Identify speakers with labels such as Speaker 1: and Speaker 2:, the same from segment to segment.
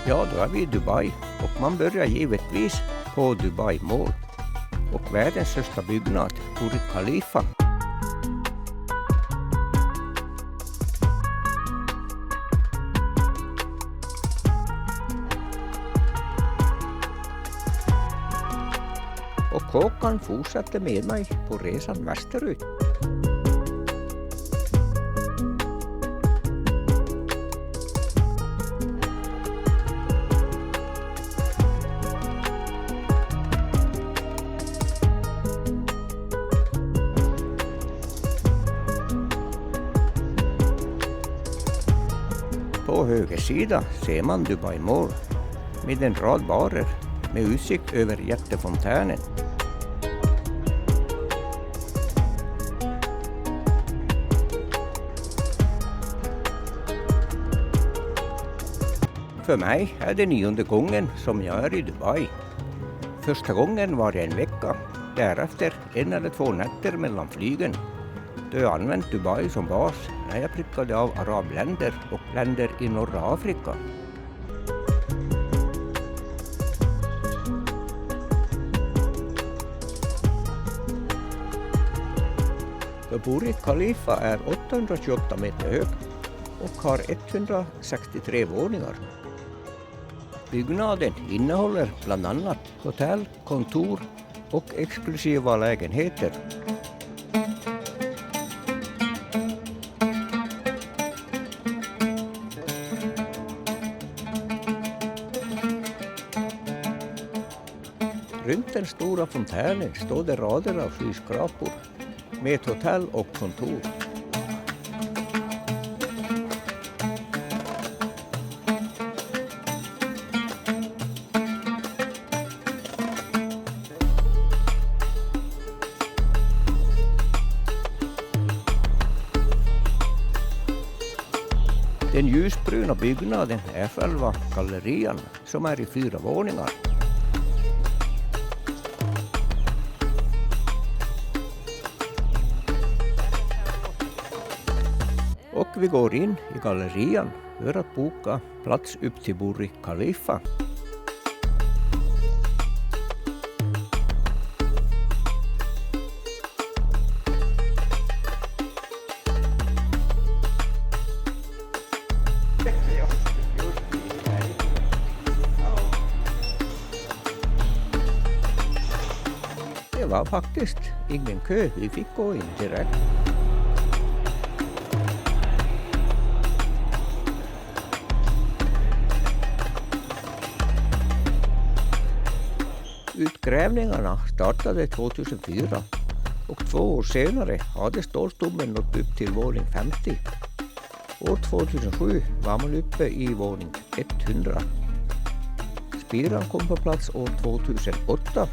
Speaker 1: Ja, då är vi i Dubai och man börjar givetvis på Dubai Mall och världens största byggnad, Burj Khalifa. Och Håkan fortsatte med mig på resan västerut. På höger sida ser man Dubai Mall med en rad barer med utsikt över jättefontänen. För mig är det 9:e gången som jag är i Dubai. Första gången var det en vecka, därefter 1 eller 2 nätter mellan flygen. Då jag använt Dubai som bas när jag prickade av arabländer och länder i norra Afrika. Burj Khalifa är 828 meter hög och har 163 våningar. Byggnaden innehåller bland annat hotell, kontor och exklusiva lägenheter. Runt den stora fontänen står det rader av skyskrapor med ett hotell och kontor. Den ljusbruna byggnaden är själva gallerian som är i 4 våningar. Och vi går in i gallerian för att boka plats upp till Burj Khalifa. Det var faktiskt ingen kö, vi fick gå in direkt. Utgrävningarna startade 2004 och 2 år senare hade stålstommen nått upp till våning 50. År 2007 var man uppe i våning 100. Spiran kom på plats år 2008.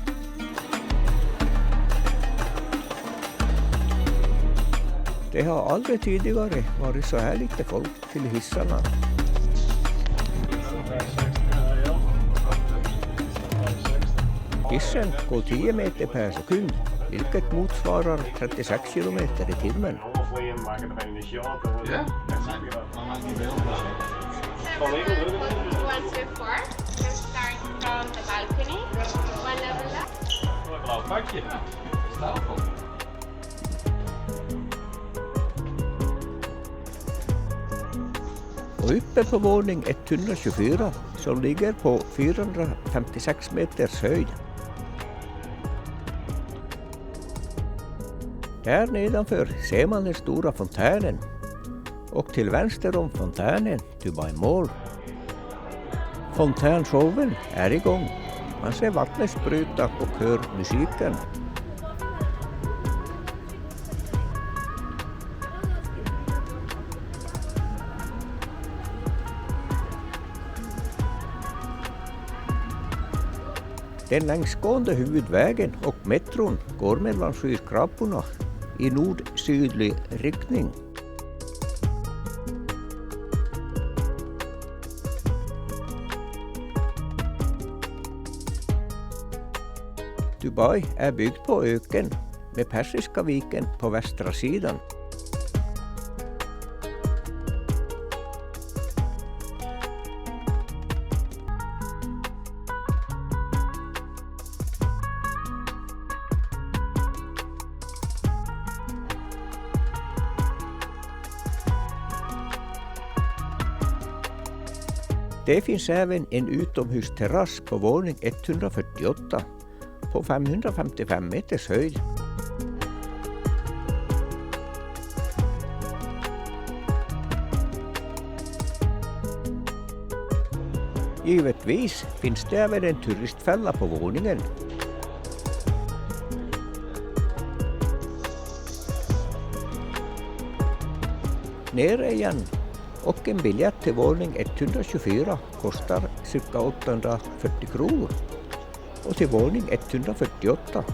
Speaker 1: Det har aldrig tidigare varit så här lite folk till hissarna. Hissen går 10 meter per sekund, vilket motsvarar 36 kilometer i timmen. Och uppe på våning 124 som ligger på 456 meters höjd. Där nedanför ser man den stora fontänen och till vänster om fontänen Dubai Mall. Fontänshowen är igång. Man ser vattnet spruta och hör musiken. Den längsgående huvudvägen och metron går mellan skyskraporna i nord-sydlig riktning. Dubai är byggt på öken med Persiska viken på västra sidan. Det finns även en utomhusterrass på våning 148 på 555 meters höjd. Givetvis finns det även en turistfälla på våningen. Nere igen, och en biljett till våning 124 kostar cirka 840 kronor. Och till våning 148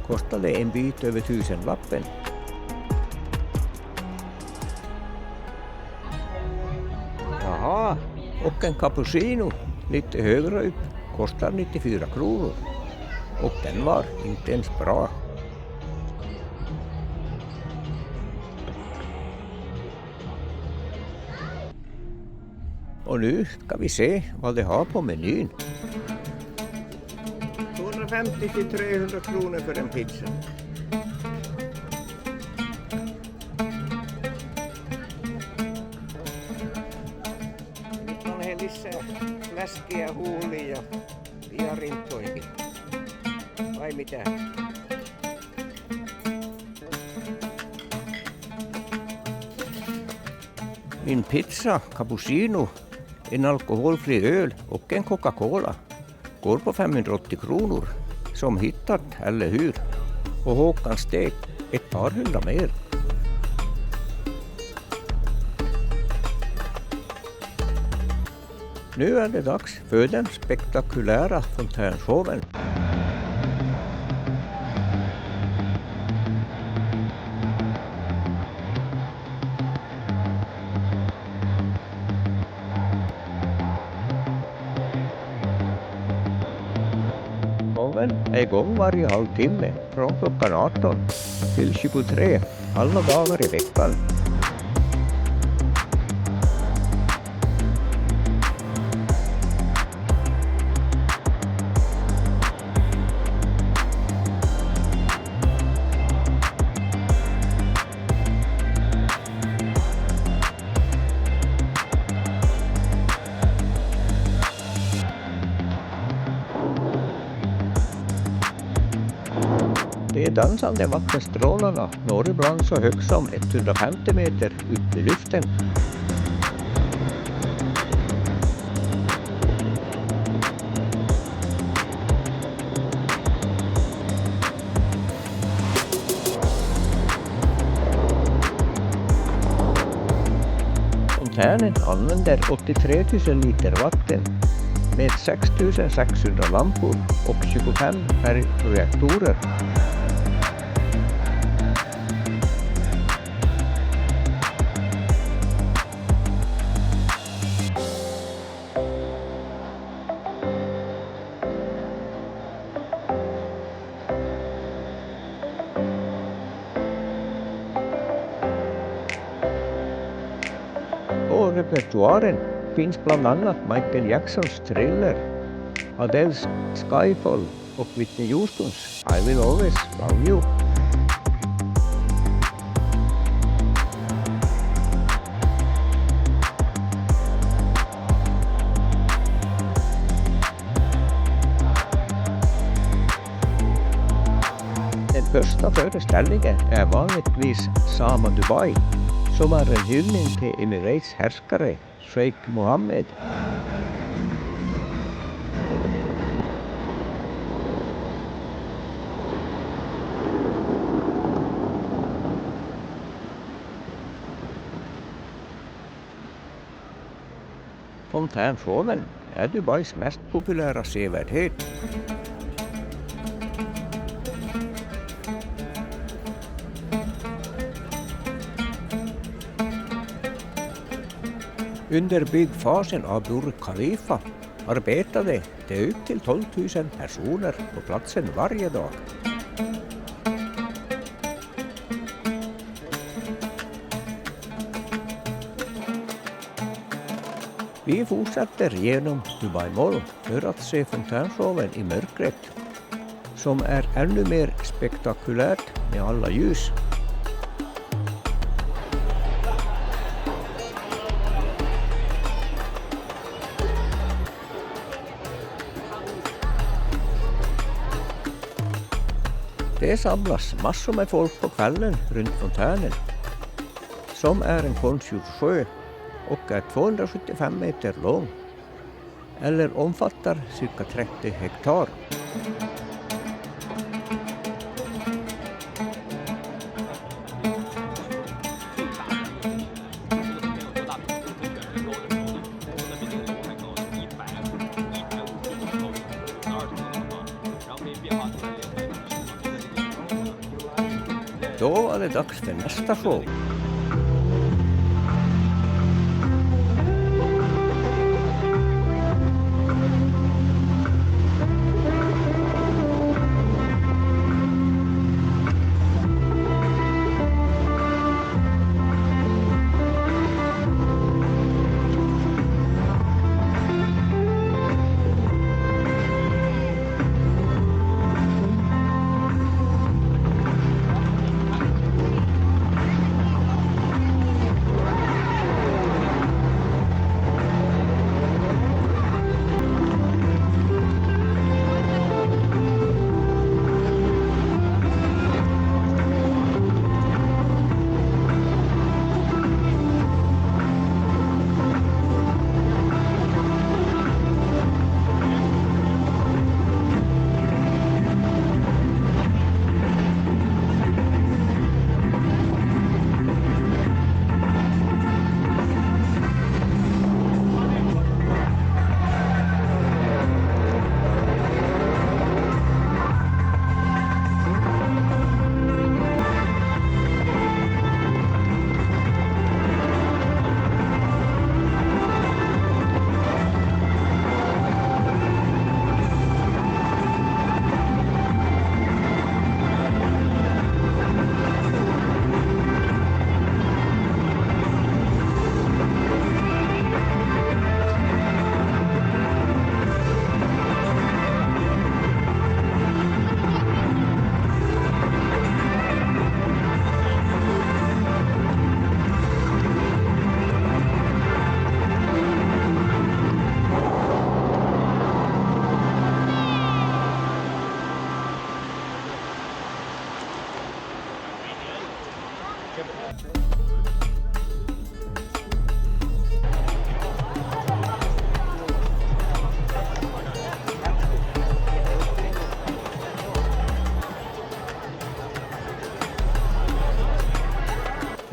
Speaker 1: kostar det en bit över 1000-lappen. Jaha, och en cappuccino lite högre upp kostar 94 kronor. Och den var inte ens bra. Och nu ska vi se vad det har på menyn. 250 till 300 kronor för en pizza. Nyt on he lisää läskiä, huulia ja rintoihin. Vai mitä? Min pizza, cappuccino, en alkoholfri öl och en Coca-Cola går på 580 kronor som hittat, eller hur? Och Håkan steg ett par hundra mer. Nu är det dags för den spektakulära fontänshowen. Showen är igång varje halvtimme från klockan 18 till 23 alla dagar i veckan. De dansande vattenstrålarna når ibland så högt som 150 meter upp i luften. Fontänen använder 83 000 liter vatten med 6 600 lampor och 25 färgprojektorer. På repertoaren finns bland annat Michael Jacksons Thriller, Adele's Skyfall och Whitney Houstons I Will Always Love You. Den första föreställningen är vanligtvis Sama Dubai, som är en hyllning till Emirates härskare Sheikh Mohammed. Fontänshowen är Dubais mest populära sevärdhet. Under byggfasen av Burj Khalifa arbetade det upp till 12 000 personer på platsen varje dag. Vi fortsätter genom Dubai Mall för att se fontänshowen i mörkret, som är ännu mer spektakulärt med alla ljus. Det samlas massor med folk på kvällen runt fontänen, som är en konstgjord sjö och är 275 meter lång, eller omfattar cirka 30 hektar. Då var det dags för nästa show.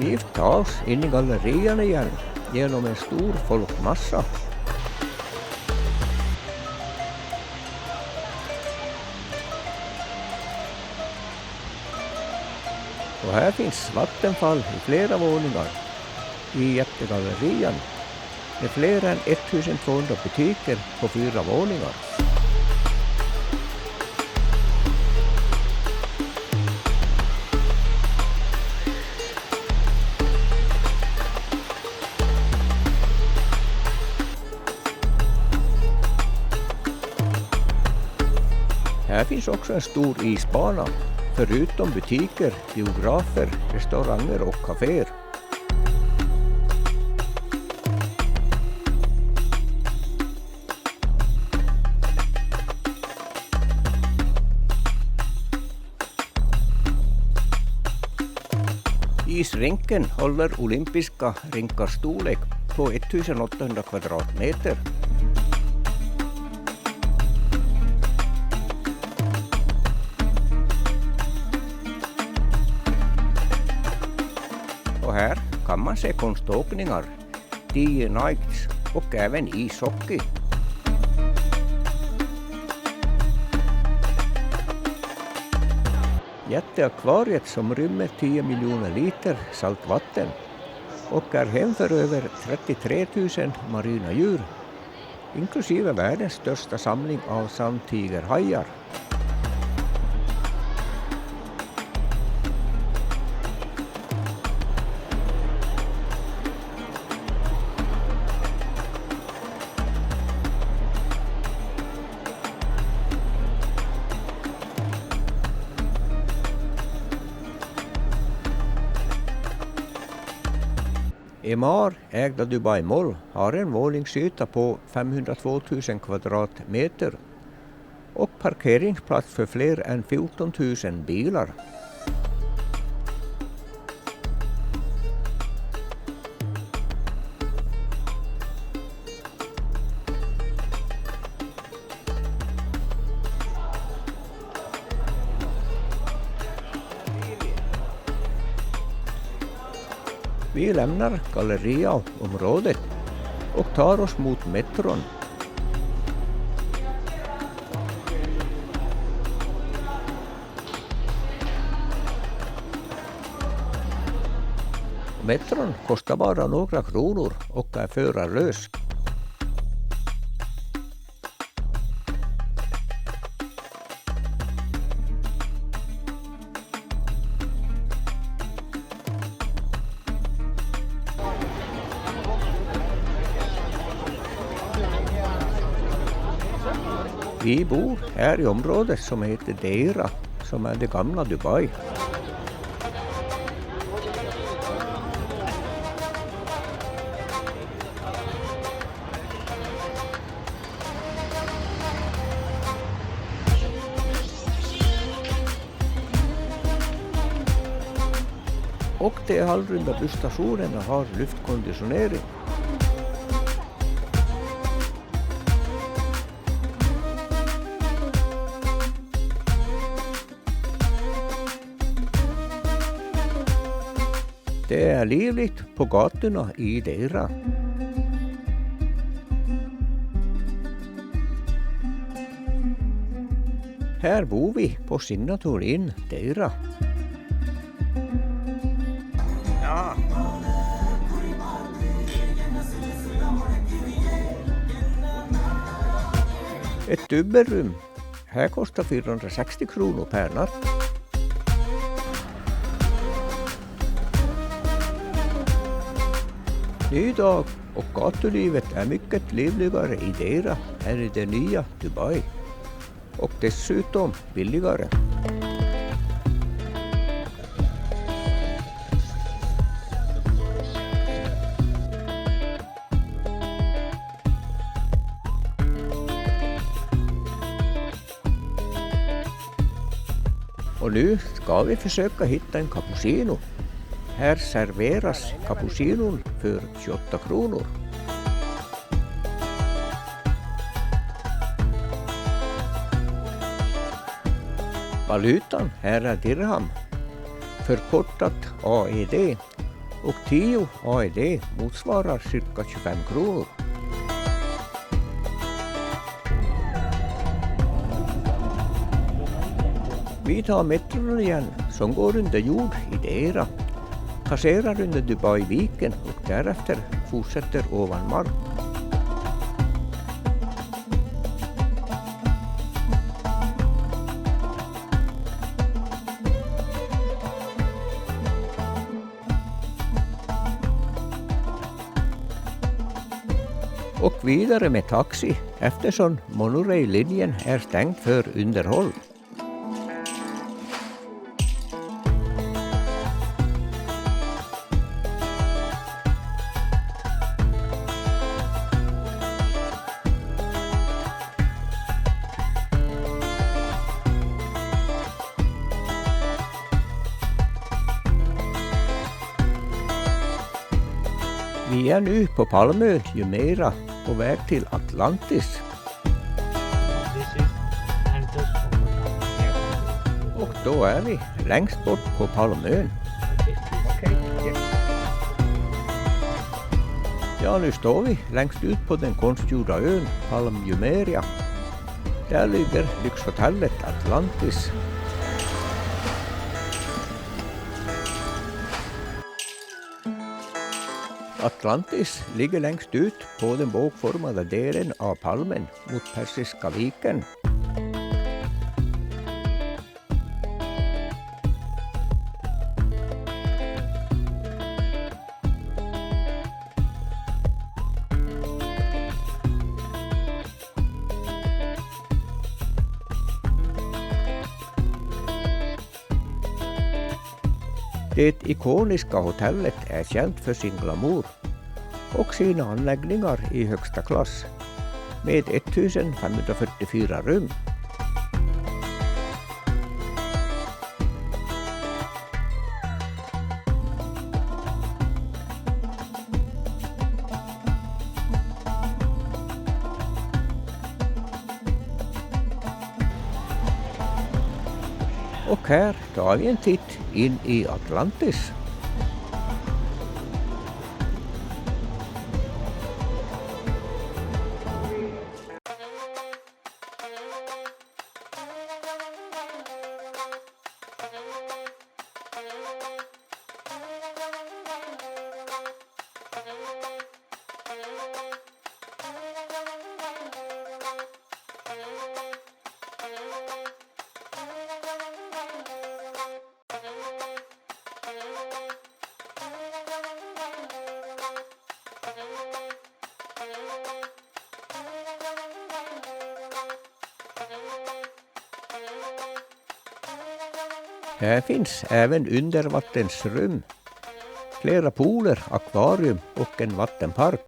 Speaker 1: Vi tar oss in i gallerierna igen genom en stor folkmassa. Och här finns vattenfall i flera våningar i jättegallerian med fler än 1200 butiker på 4 våningar. Här finns också en stor isbana, förutom butiker, biografer, restauranger och kaféer. Isrinken håller olympiska rinkars storlek på 1800 kvadratmeter. Och här kan man se konståkningar, Tio Nights och även ishockey. Jätteakvariet som rymmer 10 miljoner liter saltvatten och är hem för över 33 000 marina djur, inklusive världens största samling av sandtigerhajar. Emaar, ägd av Dubai Mall, har en våningsyta på 502 000 kvadratmeter och parkeringsplats för fler än 14 000 bilar. Vi lämnar Galleria-området och tar oss mot metron. Metron kostar bara några kronor och är förarlös. Vi bor här i området som heter Deira, som är det gamla Dubai. Och de halvrunda busstationerna har luftkonditionering. Det är livligt på gatorna i Deira. Här bor vi på Signature Inn Deira. Ja. Ett dubbelrum. Här kostar 460 kronor per natt. Ny dag och gatulivet är mycket livligare i Deira än i det nya Dubai. Och dessutom billigare. Och nu ska vi försöka hitta en cappuccino. Här serveras cappuccinon för 28 kronor. Valutan här är dirham, förkortat AED, och 10 AED motsvarar cirka 25 kronor. Vi tar metron igen som går under jord i Deira, passerar under Dubai-viken och därefter fortsätter ovan mark. Och vidare med taxi eftersom monorail-linjen är stängd för underhåll. Vi är nu på Palmön Jumeirah på väg till Atlantis. Och då är vi längst bort på Palmön. Ja, nu står vi längst ut på den konstgjorda ön Palm Jumeirah. Där ligger lyxhotellet Atlantis. Atlantis ligger längst ut på den bågformade delen av palmen mot Persiska viken. Det ikoniska hotellet är känt för sin glamour och sina anläggningar i högsta klass med 1544 rum. Och här tar vi en titt in i Atlantis. Här finns även undervattensrum, flera pooler, akvarium och en vattenpark.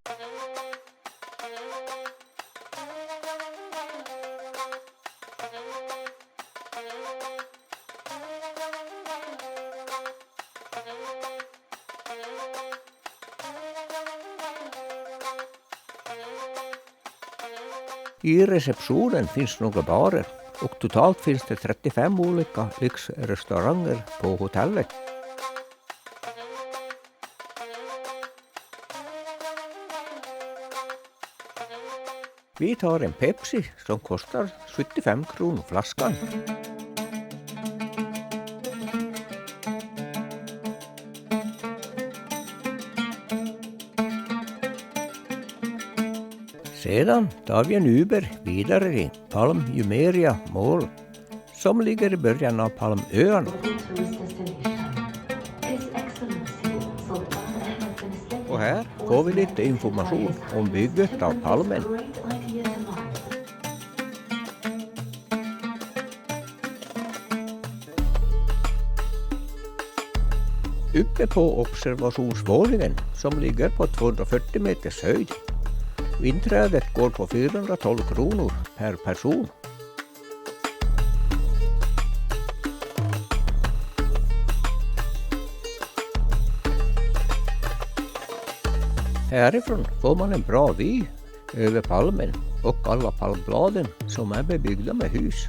Speaker 1: I receptionen finns några barer. Och totalt finns det 35 olika lyxrestauranger på hotellet. Vi tar en Pepsi som kostar 75 kronor flaskan. Sedan tar vi en Uber vidare till Palm Jumeirah Mall som ligger i början av Palmöarna. Och här får vi lite information om bygget av palmen. Uppe på observationsvåningen som ligger på 240 meters höjd. Inträdet går på 412 kronor per person. Härifrån får man en bra vy över palmen och alla palmbladen som är bebyggda med hus.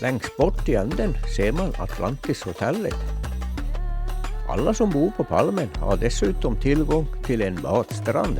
Speaker 1: Längst bort i änden ser man Atlantis-hotellet. Alla som bor på palmen har dessutom tillgång till en badstrand.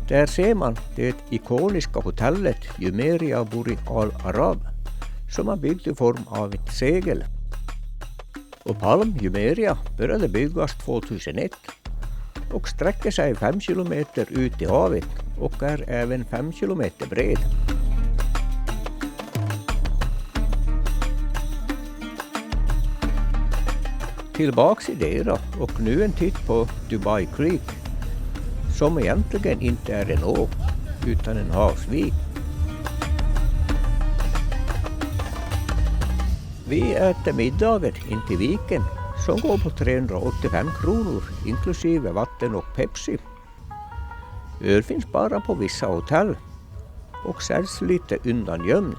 Speaker 1: Där ser man det ikoniska hotellet Jumeirah Burj Al Arab som är byggt i form av ett segel. Och Palm Jumeirah började byggas 2001 och sträcker sig 5 kilometer ut i havet och är även 5 kilometer bred. Tillbaks i Deira och nu en titt på Dubai Creek som egentligen inte är en å utan en havsvik. Vi äter middagen intill viken som går på 385 kronor inklusive vatten och Pepsi. Öl finns bara på vissa hotell och säljs lite undangömd.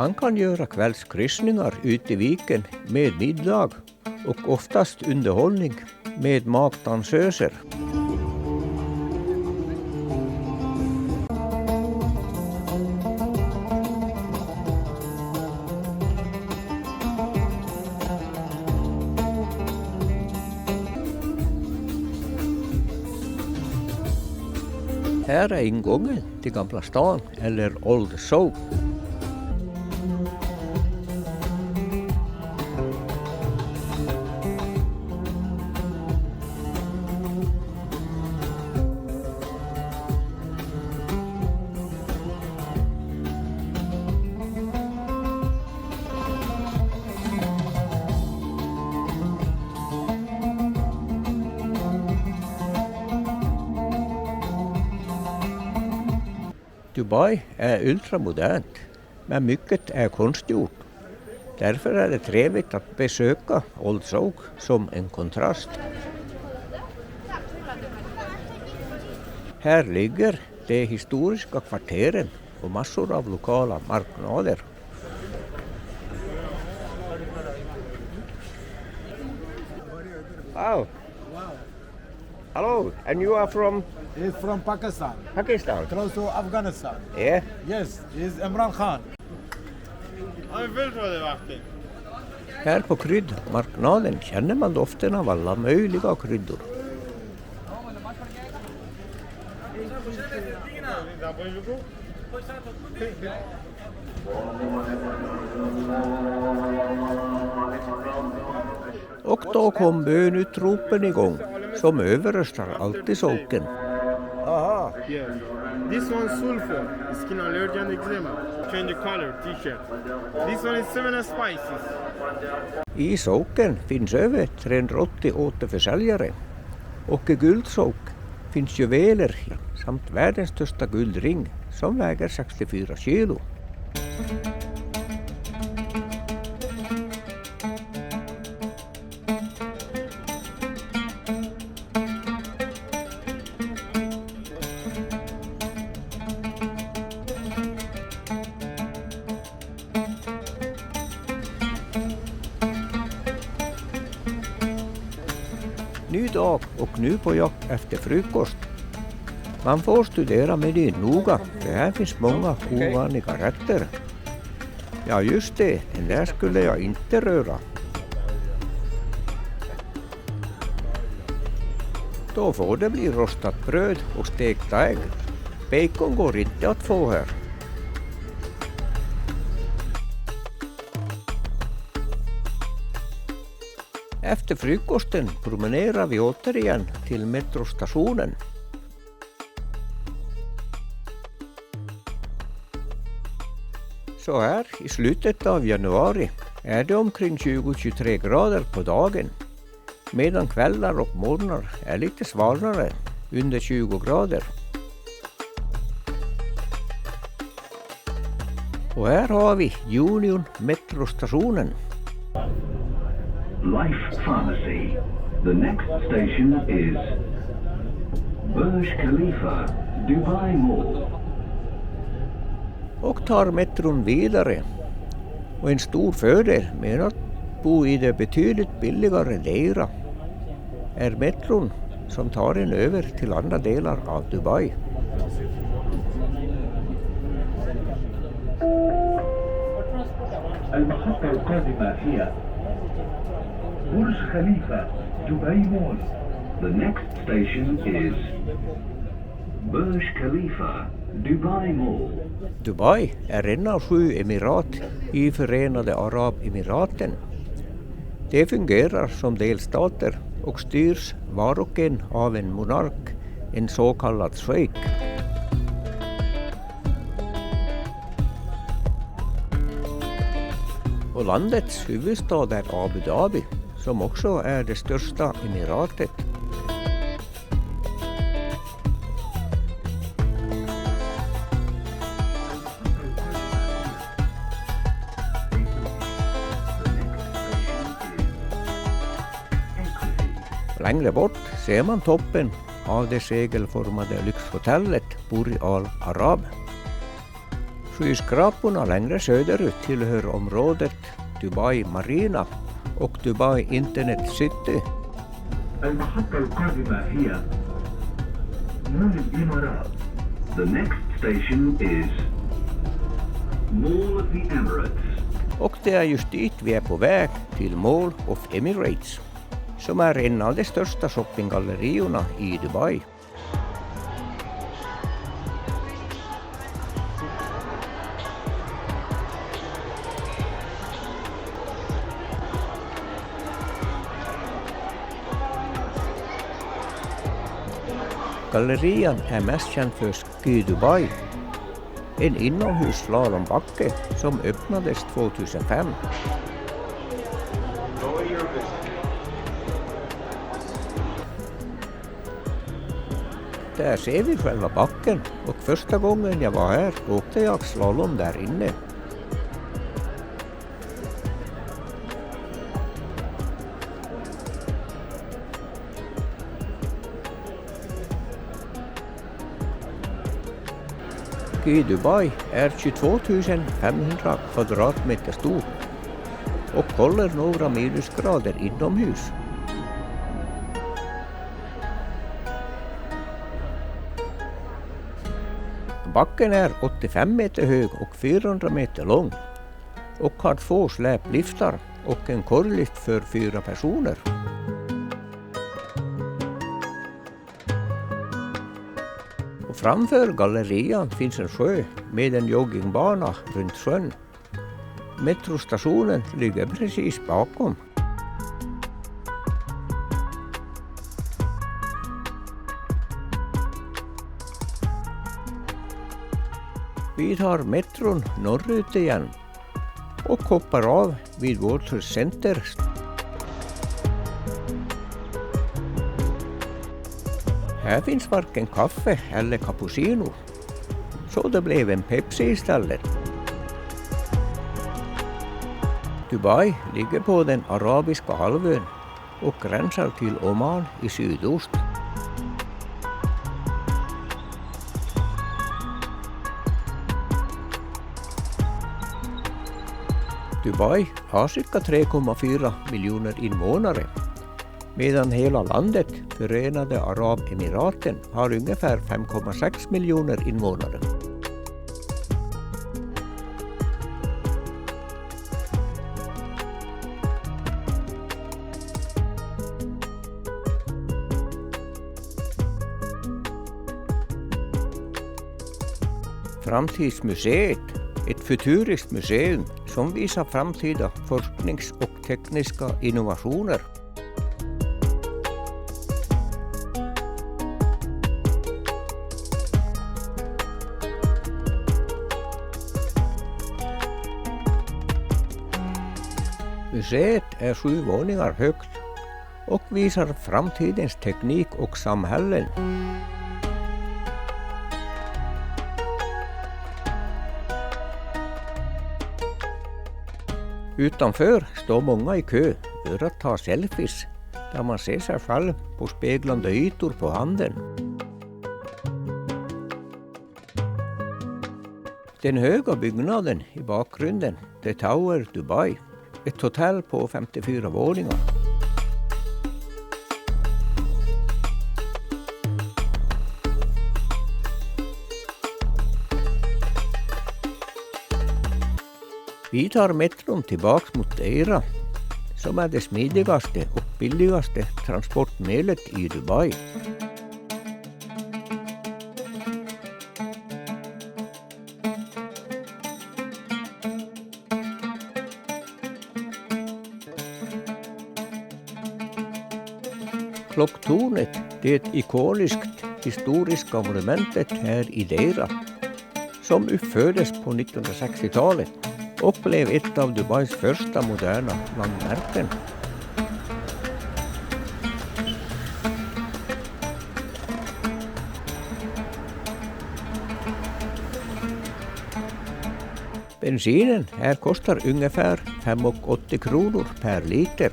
Speaker 1: Man kan göra kvällskryssningar ute i viken med middag och oftast underhållning med magdansöser. Här är ingången till Gamla stan eller Old Soap. Dubai är ultramodernt, men mycket är konstgjort. Därför är det trevligt att besöka Old Souk som en kontrast. Här ligger de historiska kvarteren och massor av lokala marknader. Wow. Hello, and you are from?
Speaker 2: He's from Pakistan,
Speaker 1: Pakistan.
Speaker 2: close to Afghanistan.
Speaker 1: Yeah.
Speaker 2: Yes, he's Imran Khan.
Speaker 1: Här på kryddmarknaden känner man doften av alla möjliga kryddor. Och då kom bönutropen igång, som överröstar alltid socken.
Speaker 3: Aha. Yeah. This one's sulfur. Skin allergy and eczema. Change the color, t-shirt. This one is 7 spices.
Speaker 1: I socken finns över 380 återförsäljare. Och i Guldsouk finns juveler samt världens största guldring som väger 64 kilo. Ny dag och nu på jakt efter frukost. Man får studera menyn noga, för här finns många ovanliga rätter. Ja just det, den där skulle jag inte röra. Då får det bli rostat bröd och stekta ägg. Bacon går inte att få här. Efter frukosten promenerar vi återigen till metrostationen. Så här i slutet av januari är det omkring 20-23 grader på dagen, medan kvällar och morgnar är lite svalare, under 20 grader. Och här har vi Union metrostationen.
Speaker 4: Life Pharmacy. The next station is Burj Khalifa, Dubai Mall.
Speaker 1: Och tar metron vidare. Och en stor fördel med att bo i det betydligt billigare Deira är metron som tar en över till andra delar av Dubai.
Speaker 4: المحطة القادمة هي برج خليفة دبي مول. The next station is Burj Khalifa, Dubai Mall.
Speaker 1: Dubai är en av 7 emirat i Förenade Arabemiraten. De fungerar som delstater och styrs var och en av en monark, en så kallad sheikh. Och landets huvudstad är Abu Dhabi, som också är det största emiratet. Längre bort ser man toppen av det segelformade lyxhotellet Burj Al Arab. Skyskraporna längre söderut tillhör området Dubai Marina och Dubai Internet City.
Speaker 4: المحطة القادمة هي مول الإمارات. The next station is Mall of the Emirates.
Speaker 1: Och det är just dit vi är på väg, till Mall of Emirates, som är en av de största shoppinggallerierna i Dubai. Gallerian är mest känd för Ski Dubai, en inomhusslalombacke som öppnades 2005. där ser vi själva backen och första gången jag var här åkte jag slalom där inne. I Dubai är 22 500 kvadratmeter stor och håller några minusgrader inomhus. Backen är 85 meter hög och 400 meter lång och har 2 släpliftar och en korglift för 4 personer. Och framför gallerian finns en sjö med en joggingbana runt sjön. Metrostationen ligger precis bakom. Vi tar metron norrut igen och hoppar av vid Water Center. Här finns varken kaffe eller cappuccino, så det blev en Pepsi istället. Dubai ligger på den arabiska halvön och gränsar till Oman i sydost. Dubai har cirka 3,4 miljoner invånare, medan hela landet, Förenade Arabemiraten, har ungefär 5,6 miljoner invånare. Framtidsmuseet, ett futuriskt museum som visar framtida forsknings- och tekniska innovationer. Museet är 7 våningar högt och visar framtidens teknik och samhällen. Utanför står många i kö för att ta selfies där man ser sig själv på speglande ytor på handen. Den höga byggnaden i bakgrunden, The Tower Dubai, ett hotell på 54 våningar. Vi tar metron tillbaks mot Deira, som är det smidigaste och billigaste transportmedlet i Dubai. Klocktornet, det ikoniskt historiska monumentet här i Deira, som uppfördes på 1960-talet och blev ett av Dubais första moderna landmärken. Bensinen här kostar ungefär 5,80 kronor per liter.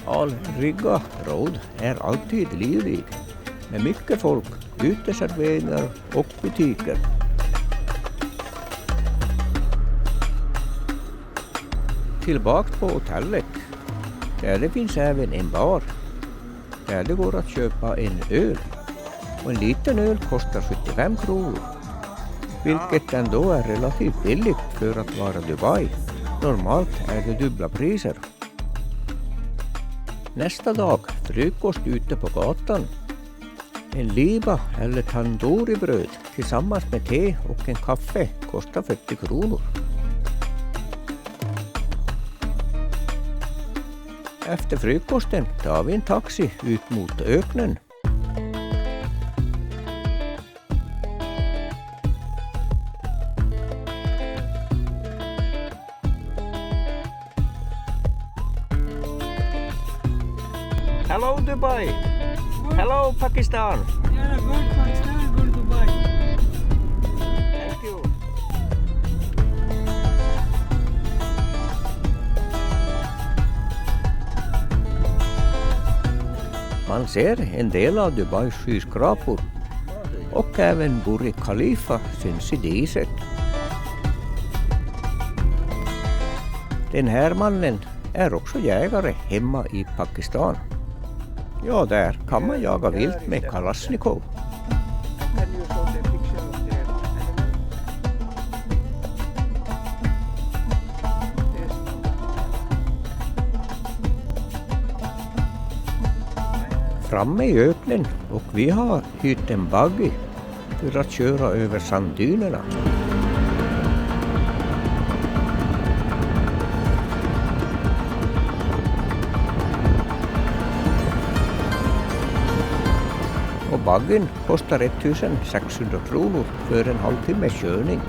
Speaker 1: Al-Rigga Road är alltid livlig med mycket folk, uteserveringar och butiker. Tillbaka på hotellet, där det finns även en bar, där det går att köpa en öl. Och en liten öl kostar 75 kronor, vilket ändå är relativt billigt för att vara Dubai. Normalt är det dubbla priser. Nästa dag frukost ute på gatan. En liba eller tandoori-bröd tillsammans med te och en kaffe kostar 40 kronor. Efter frukosten tar vi en taxi ut mot öknen. Hello Dubai. Hello Pakistan.
Speaker 5: Yeah, go to Pakistan, go to Dubai.
Speaker 1: Thank you. Man ser en del av Dubais skyskrapor och även Burj Khalifa syns i diset. Den här mannen är också jägare hemma i Pakistan. Ja, där kan man jaga vilt med Kalashnikov. Framme i öknen och vi har hyrt en buggy för att köra över sanddynerna. Och buggyn kostar 1600 kronor för en halvtimme körning.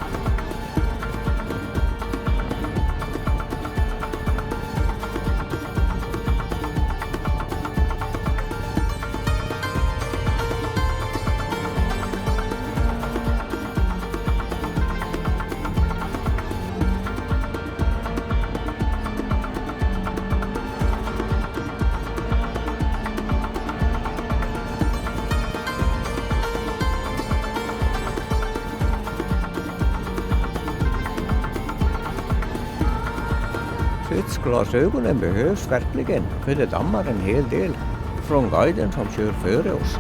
Speaker 1: Skyddsglasögonen behövs verkligen, för det dammar en hel del från guiden som kör före oss.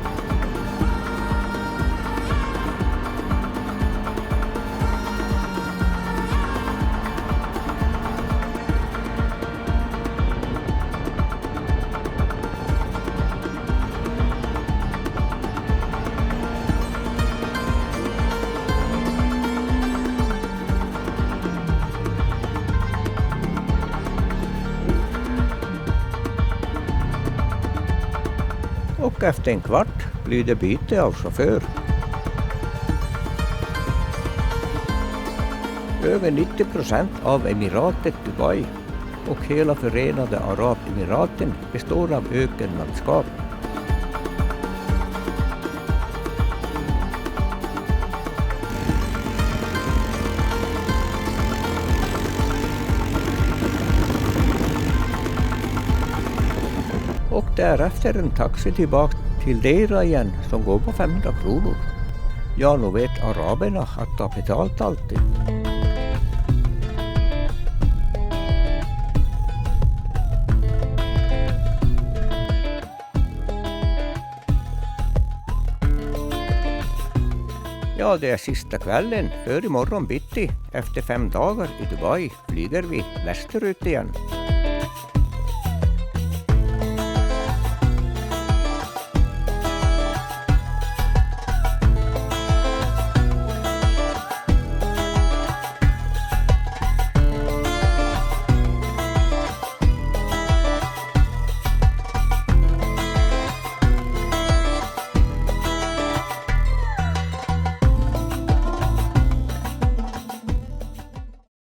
Speaker 1: Och efter en kvart blir det byte av chaufför. Över 90% av emiratet Dubai och hela Förenade Arabemiraten består av ökenlandskap. Och därefter en taxi tillbaka till Deira igen som går på 500 kronor. Ja, nu vet araberna att ta betalt alltid. Ja, det är sista kvällen för imorgon bitti. Efter 5 dagar i Dubai flyger vi västerut igen.